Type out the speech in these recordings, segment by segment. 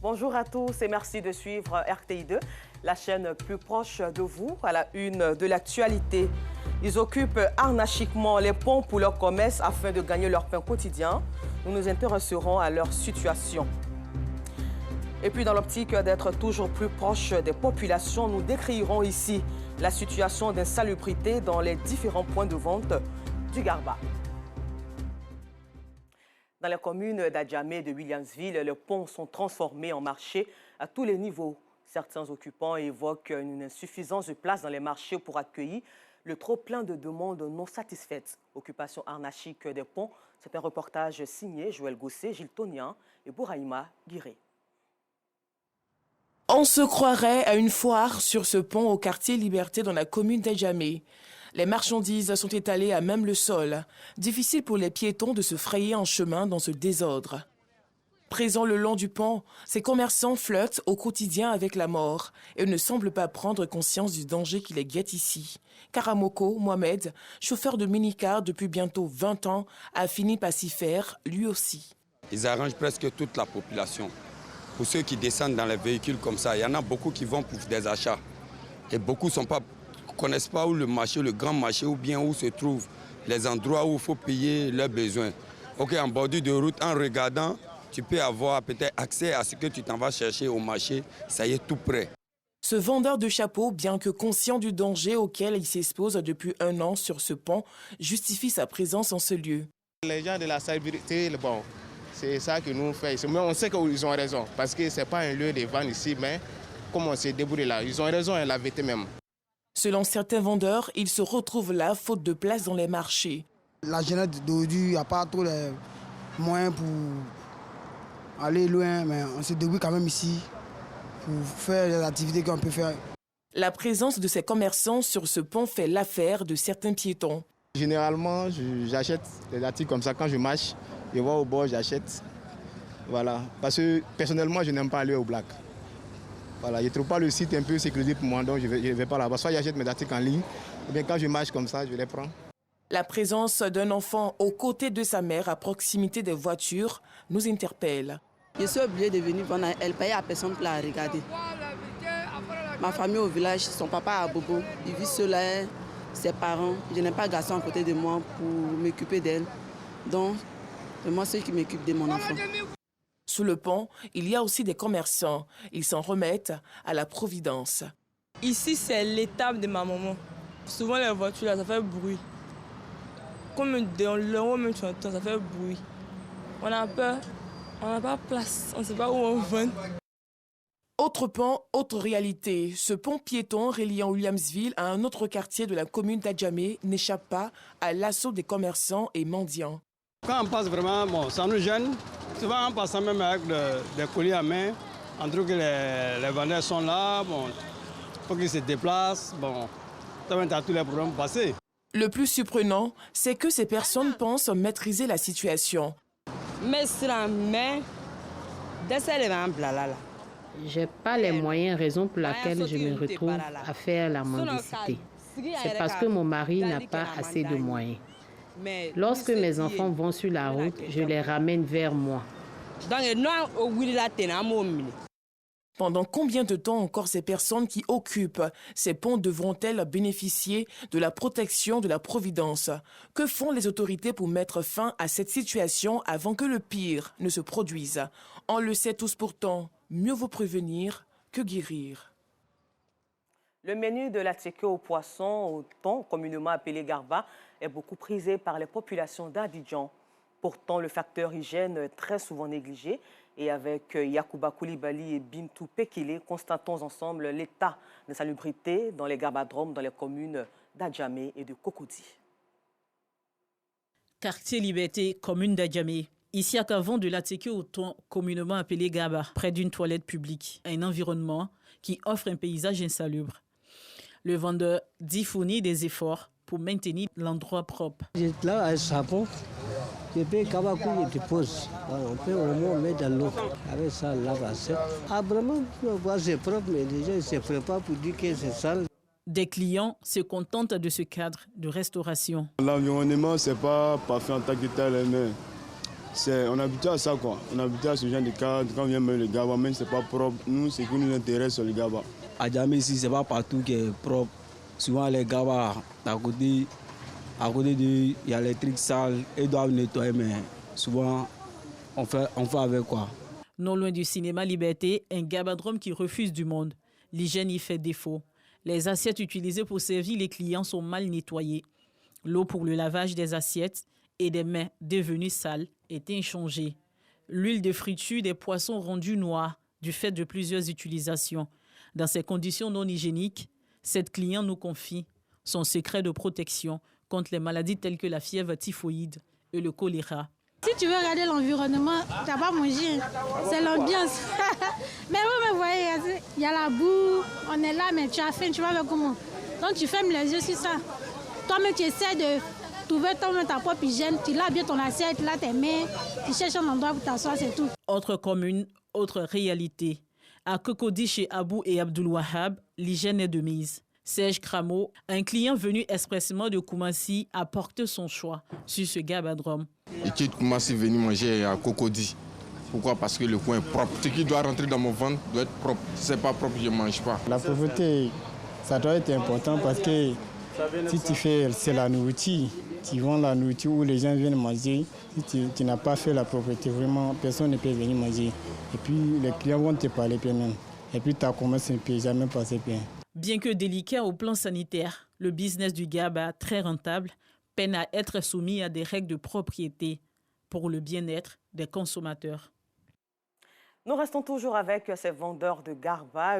Bonjour à tous et merci de suivre RTI2, la chaîne plus proche de vous. À la une de l'actualité, ils occupent anarchiquement les ponts pour leur commerce afin de gagner leur pain quotidien. Nous nous intéresserons à leur situation. Et puis dans l'optique d'être toujours plus proche des populations, nous décrirons ici la situation d'insalubrité dans les différents points de vente du Garba. Dans les communes d'Adjamé et de Williamsville, les ponts sont transformés en marchés à tous les niveaux. Certains occupants évoquent une insuffisance de place dans les marchés pour accueillir le trop-plein de demandes non satisfaites. Occupation anarchique des ponts, c'est un reportage signé Joël Gossé, Gilles Tonian et Bouraïma Guiré. On se croirait à une foire sur ce pont au quartier Liberté dans la commune d'Adjamé. Les marchandises sont étalées à même le sol. Difficile pour les piétons de se frayer un chemin dans ce désordre. Présents le long du pont, ces commerçants flottent au quotidien avec la mort et ne semblent pas prendre conscience du danger qui les guette ici. Karamoko Mohamed, chauffeur de minicar depuis bientôt 20 ans, a fini par s'y faire lui aussi. Ils arrangent presque toute la population. Pour ceux qui descendent dans les véhicules comme ça, il y en a beaucoup qui vont pour des achats. Et beaucoup ne connaissent pas où le marché, le grand marché, ou bien où se trouvent les endroits où il faut payer leurs besoins. Ok, en bordure de route, en regardant, tu peux avoir peut-être accès à ce que tu t'en vas chercher au marché. Ça y est, tout prêt. Ce vendeur de chapeaux, bien que conscient du danger auquel il s'expose depuis 1 an sur ce pont, justifie sa présence en ce lieu. Les gens de la salubrité, bon, c'est ça que nous faisons. Mais on sait qu'ils ont raison, parce que ce n'est pas un lieu de vente ici, mais comme on s'est débrouillé là, ils ont raison, la vérité même. Selon certains vendeurs, ils se retrouvent là faute de place dans les marchés. La jeunesse d'aujourd'hui, il n'y a pas trop les moyens pour aller loin, mais on se débrouille quand même ici pour faire les activités qu'on peut faire. La présence de ces commerçants sur ce pont fait l'affaire de certains piétons. Généralement, j'achète des articles comme ça quand je marche. Je vois au bord, j'achète. Voilà. Parce que personnellement, je n'aime pas aller au black. Voilà, je ne trouve pas le site un peu sécurisé pour moi, donc je ne vais pas là-bas. Soit j'achète mes articles en ligne, ou bien quand je marche comme ça, je les prends. La présence d'un enfant aux côtés de sa mère à proximité des voitures nous interpelle. Je suis obligée de venir vendre. Elle paye à personne pour la regarder. Ma famille au village, son papa à Bobo, il vit seul, ses parents. Je n'ai pas de garçon à côté de moi pour m'occuper d'elle. Donc, c'est moi ceux qui m'occupent de mon enfant. Sous le pont, il y a aussi des commerçants. Ils s'en remettent à la providence. Ici, c'est l'étape de ma maman. Souvent, les voitures, là, ça fait bruit. Comme dans l'eau, même tu entends, ça fait bruit. On a peur, on n'a pas de place, on ne sait pas où on va. Autre pont, autre réalité. Ce pont piéton reliant Williamsville à un autre quartier de la commune d'Adjamé n'échappe pas à l'assaut des commerçants et mendiants. Quand on passe vraiment, bon, ça nous gêne. Souvent, en passant même avec des colis à main, en trouve que les vendeurs sont là, bon, il faut qu'ils se déplacent, bon, ça va être tous les problèmes passés. Le plus surprenant, c'est que ces personnes pensent maîtriser la situation. Mais c'est la main, je n'ai pas les moyens, raison pour laquelle je me retrouve à faire la mendicité. C'est parce que mon mari n'a pas assez de moyens. Lorsque mes enfants vont sur la route, je les ramène vers moi. Pendant combien de temps encore ces personnes qui occupent ces ponts devront-elles bénéficier de la protection de la Providence? Que font les autorités pour mettre fin à cette situation avant que le pire ne se produise? On le sait tous pourtant, mieux vaut prévenir que guérir. Le menu de l'attiqué au poisson, au thon, communément appelé garba, est beaucoup prisé par les populations d'Abidjan. Pourtant, le facteur hygiène est très souvent négligé. Et avec Yacouba Koulibaly et Bintou Pekile, constatons ensemble l'état de salubrité dans les garbadromes dans les communes d'Adjamé et de Cocody. Quartier Liberté, commune d'Adjamé. Ici à Cavon de l'attiqué au thon, communément appelé garba, près d'une toilette publique. Un environnement qui offre un paysage insalubre. Le vendeur dit fournir des efforts pour maintenir l'endroit propre. J'étais là à savon, je peux Kabakou, je dépose. On peut au moins mettre dans l'eau. Avec ça, lave à sec. Ah, vraiment, c'est propre, mais déjà, ils ne se préparent pour dire que c'est sale. Des clients se contentent de ce cadre de restauration. L'environnement, ce n'est pas parfait en tant que tel, mais On est habitué à ça, quoi. On est habitué à ce genre de cas. Quand on vient mettre le gaba, même si ce n'est pas propre, nous, c'est qui nous intéresse sur le gaba. À Djamé, ici, ce n'est pas partout qui est propre. Souvent, les gabas, à côté il y a les trucs sales, ils doivent nettoyer, mais souvent, on fait avec quoi. Non loin du cinéma Liberté, un gabadrome qui refuse du monde. L'hygiène y fait défaut. Les assiettes utilisées pour servir les clients sont mal nettoyées. L'eau pour le lavage des assiettes et des mains devenues sales est inchangée. L'huile de friture des poissons rendue noire du fait de plusieurs utilisations. Dans ces conditions non hygiéniques, cette cliente nous confie son secret de protection contre les maladies telles que la fièvre typhoïde et le choléra. Si tu veux regarder l'environnement, tu n'as pas mangé. C'est l'ambiance. Mais vous me voyez, il y a la boue, on est là, mais tu as faim, tu vas faire comment? Donc tu fermes les yeux sur ça. Toi-même, tu essaies de trouver ta propre hygiène. Tu laves bien ton assiette, tu laves tes mains, tu cherches un endroit pour t'asseoir, c'est tout. Autre commune, autre réalité. À Cocody, chez Abou et Abdoul Wahab, l'hygiène est de mise. Serge Cramo, un client venu expressément de Koumassi, a porté son choix sur ce gabadrome. Il quitte Koumassi venir manger à Cocody. Pourquoi? Parce que le coin est propre. Ce qui doit rentrer dans mon ventre doit être propre. Si ce n'est pas propre, je ne mange pas. La pauvreté, ça doit être important parce que si tu fais, c'est la nourriture. Tu vends la nourriture où les gens viennent manger. Si tu n'as pas fait la propreté, vraiment, personne ne peut venir manger. Et puis les clients vont te parler bien même. Et puis ta commerce ne peut jamais passer bien. Bien que délicat au plan sanitaire, le business du gaba, très rentable, peine à être soumis à des règles de propriété pour le bien-être des consommateurs. Nous restons toujours avec ces vendeurs de garba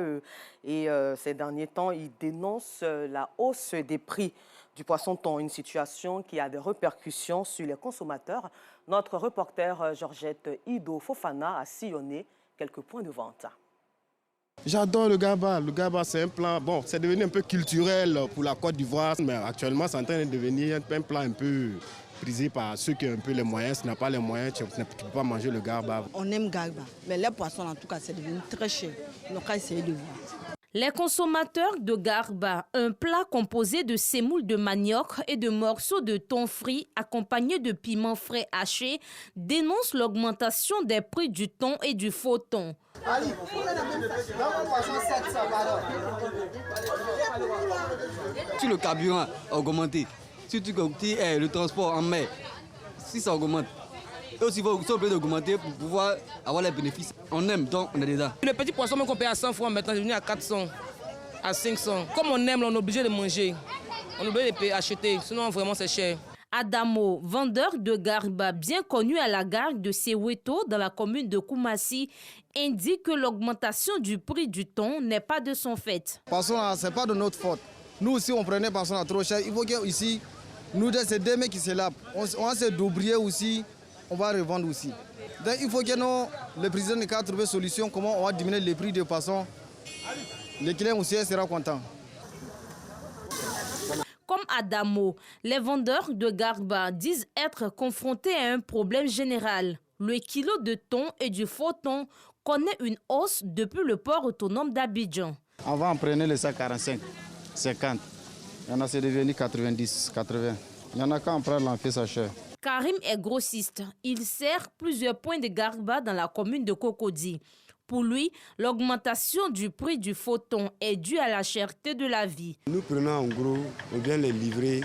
et ces derniers temps, ils dénoncent la hausse des prix du poisson-thon, une situation qui a des répercussions sur les consommateurs. Notre reporter Georgette Ido Fofana a sillonné quelques points de vente. J'adore le gaba. Le gaba, c'est un plat, bon, c'est devenu un peu culturel pour la Côte d'Ivoire, mais actuellement, c'est en train de devenir un plat un peu prisé par ceux qui ont un peu les moyens. Si tu n'as pas les moyens, tu ne peux pas manger le gaba. On aime gaba, mais les poissons, en tout cas, c'est devenu très cher. Donc, on va essayer de voir. Les consommateurs de garba, un plat composé de sémoule de manioc et de morceaux de thon frit accompagnés de piments frais hachés, dénoncent l'augmentation des prix du thon et du faux thon. Si le carburant a augmenté, surtout que le transport en mer, si ça augmente, et aussi il faut augmenter pour pouvoir avoir les bénéfices. On aime, donc on est dedans. Le petit poisson qu'on paye à 100 francs, maintenant, est devenu à 400, à 500. Comme on aime, on est obligé de manger. On est obligé de acheter, sinon vraiment c'est cher. Adamo, vendeur de garba bien connu à la gare de Soweto dans la commune de Koumassi, indique que l'augmentation du prix du thon n'est pas de son fait. Parce que ce n'est pas de notre faute. Nous aussi, on prenait parce qu'on trop cher. Il faut qu'ici, nous, c'est des mecs qui se lavent. On va se doubler aussi, on va revendre aussi. Donc il faut que le président ait trouvé une solution, comment on va diminuer les prix de poissons. Les clients aussi seront contents. Comme Adamo, les vendeurs de garba disent être confrontés à un problème général. Le kilo de thon et du faux thon connaît une hausse depuis le port autonome d'Abidjan. Avant, on prenait les sacs 45, 50. Il y en a, c'est devenu 90, 80. Il y en a quand on prend l'enfer, ça cher. Karim est grossiste. Il sert plusieurs points de garba dans la commune de Cocody. Pour lui, l'augmentation du prix du faux thon est due à la cherté de la vie. Nous prenons en gros, on vient les livrer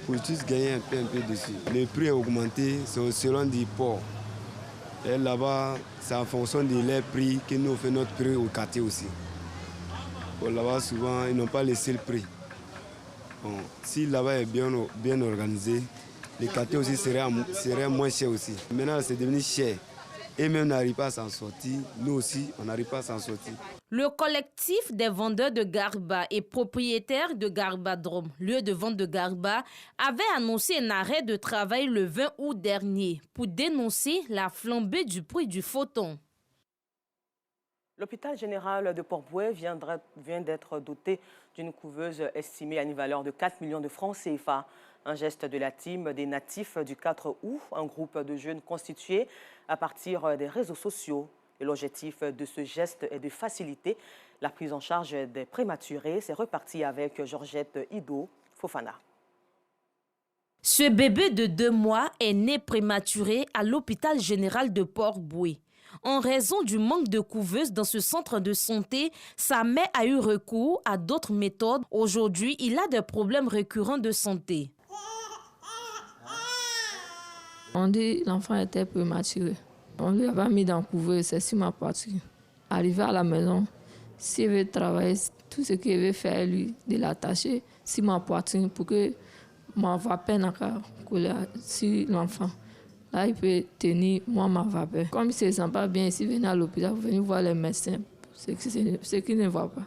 pour tous gagner un peu dessus. Le prix est augmenté, c'est selon du port. Et là-bas, c'est en fonction de leur prix que nous faisons notre prix au quartier aussi. Bon, là-bas, souvent, ils n'ont pas laissé le prix. Bon, si là-bas est bien organisé, les quartiers aussi seraient moins chers aussi. Maintenant, c'est devenu cher. Et même n'arrive pas à s'en sortir, nous aussi, on n'arrive pas à s'en sortir. Le collectif des vendeurs de garba et propriétaires de Garbadrome, lieu de vente de garba, avait annoncé un arrêt de travail le 20 août dernier pour dénoncer la flambée du prix du faux thon. L'hôpital général de Port-Bouët vient d'être doté d'une couveuse estimée à une valeur de 4 millions de francs CFA. Un geste de la team des natifs du 4 août, un groupe de jeunes constitué à partir des réseaux sociaux. Et l'objectif de ce geste est de faciliter la prise en charge des prématurés. C'est reparti avec Georgette Ido Fofana. Ce bébé de 2 mois est né prématuré à l'hôpital général de Port-Bouët. En raison du manque de couveuses dans ce centre de santé, sa mère a eu recours à d'autres méthodes. Aujourd'hui, il a des problèmes récurrents de santé. On dit que l'enfant était prématuré. On lui a pas mis dans la couveuse, c'est sur ma poitrine. Arrivé à la maison, s'il veut travailler, tout ce qu'il veut faire, lui, de l'attacher sur ma poitrine pour que ma vapeur n'a qu'à couler sur l'enfant. Là, il peut tenir ma vapeur. Comme il ne se sent pas bien, s'il vient à l'hôpital, vous venez voir les médecins, ce qu'il ne voit pas.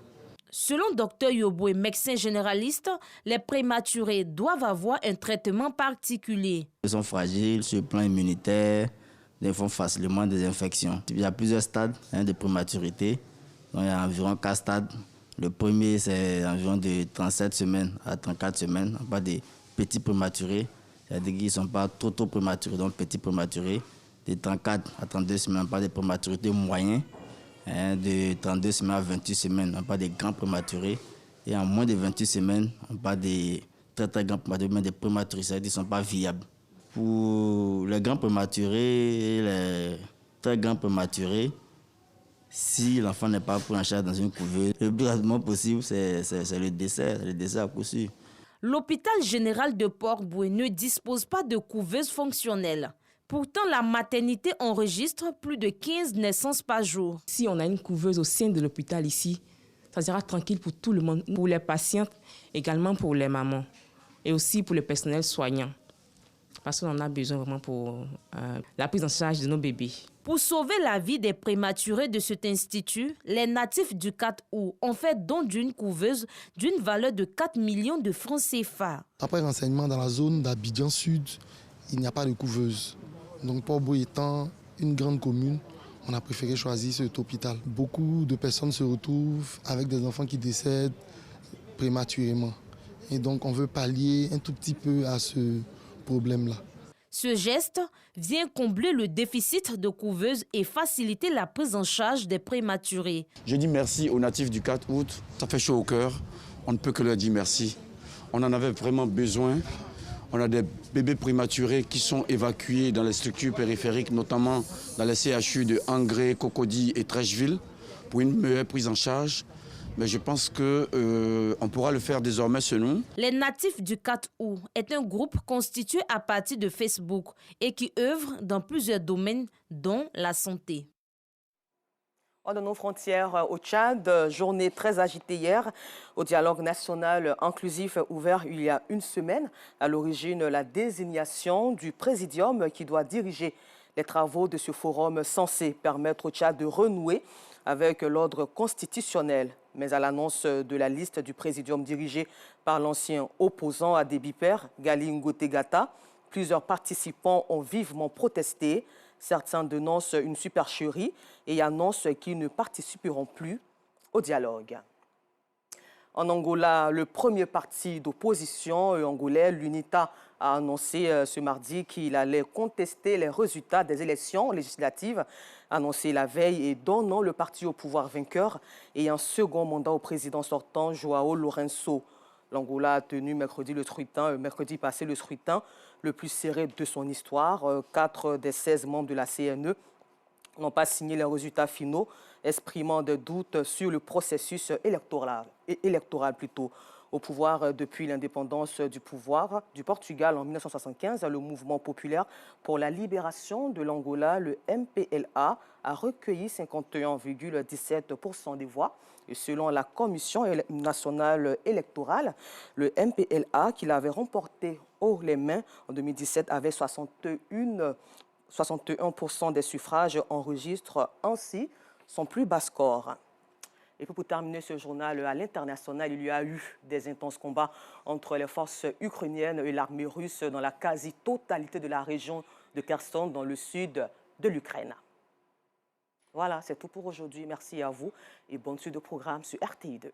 Selon Dr Yoboué, médecin généraliste, les prématurés doivent avoir un traitement particulier. Ils sont fragiles sur le plan immunitaire, ils font facilement des infections. Il y a plusieurs stades de prématurité. Donc, il y a environ 4 stades. Le premier, c'est environ de 37 semaines à 34 semaines. On parle des petits prématurés. C'est-à-dire qu'ils ne sont pas trop prématurés, donc petits prématurés. De 34 à 32 semaines, on parle des prématurités moyens. De 32 semaines à 28 semaines, on parle des grands prématurés. Et en moins de 28 semaines, on parle des très grands prématurés, mais des prématurés, c'est-à-dire qu'ils ne sont pas viables. Pour les grands prématurés et les très grands prématurés, si l'enfant n'est pas pris en charge dans une couveuse, le plus rapidement possible, c'est le décès à coup sûr. L'hôpital général de Port-Bouët ne dispose pas de couveuse fonctionnelle. Pourtant, la maternité enregistre plus de 15 naissances par jour. Si on a une couveuse au sein de l'hôpital ici, ça sera tranquille pour tout le monde, pour les patientes, également pour les mamans et aussi pour le personnel soignant. Parce qu'on en a besoin vraiment pour la prise en charge de nos bébés. Pour sauver la vie des prématurés de cet institut, les natifs du 4 août ont fait don d'une couveuse d'une valeur de 4 millions de francs CFA. Après renseignement dans la zone d'Abidjan Sud, il n'y a pas de couveuse. Donc Port-Bouët étant une grande commune, on a préféré choisir cet hôpital. Beaucoup de personnes se retrouvent avec des enfants qui décèdent prématurément. Et donc on veut pallier un tout petit peu à ce problème-là. Ce geste vient combler le déficit de couveuses et faciliter la prise en charge des prématurés. Je dis merci aux natifs du 4 août. Ça fait chaud au cœur. On ne peut que leur dire merci. On en avait vraiment besoin. On a des bébés prématurés qui sont évacués dans les structures périphériques, notamment dans les CHU de Angré, Cocody et Trècheville, pour une meilleure prise en charge. Mais je pense qu'on pourra le faire désormais chez nous. Les natifs du 4 août est un groupe constitué à partir de Facebook et qui œuvre dans plusieurs domaines, dont la santé. Hors de nos frontières au Tchad, journée très agitée hier au dialogue national inclusif ouvert il y a une semaine. À l'origine, la désignation du présidium qui doit diriger les travaux de ce forum censé permettre au Tchad de renouer avec l'ordre constitutionnel. Mais à l'annonce de la liste du présidium dirigé par l'ancien opposant à Déby Père, Gali Ngoté Gata, plusieurs participants ont vivement protesté. Certains dénoncent une supercherie et annoncent qu'ils ne participeront plus au dialogue. En Angola, le premier parti d'opposition angolais, l'UNITA, a annoncé ce mardi qu'il allait contester les résultats des élections législatives annoncées la veille et donnant le parti au pouvoir vainqueur et un second mandat au président sortant, João Lourenço. L'Angola a tenu mercredi passé le scrutin le plus serré de son histoire. 4 des 16 membres de la CNE n'ont pas signé les résultats finaux, exprimant des doutes sur le processus électoral Au pouvoir depuis l'indépendance du pouvoir du Portugal en 1975, le mouvement populaire pour la libération de l'Angola, le MPLA, a recueilli 51,17% des voix. Et selon la Commission nationale électorale, le MPLA, qui l'avait remporté haut les mains en 2017, avait 61% des suffrages, enregistre ainsi son plus bas score. Et puis pour terminer ce journal, à l'international, il y a eu des intenses combats entre les forces ukrainiennes et l'armée russe dans la quasi-totalité de la région de Kherson, dans le sud de l'Ukraine. Voilà, c'est tout pour aujourd'hui. Merci à vous et bonne suite de programme sur RTI2.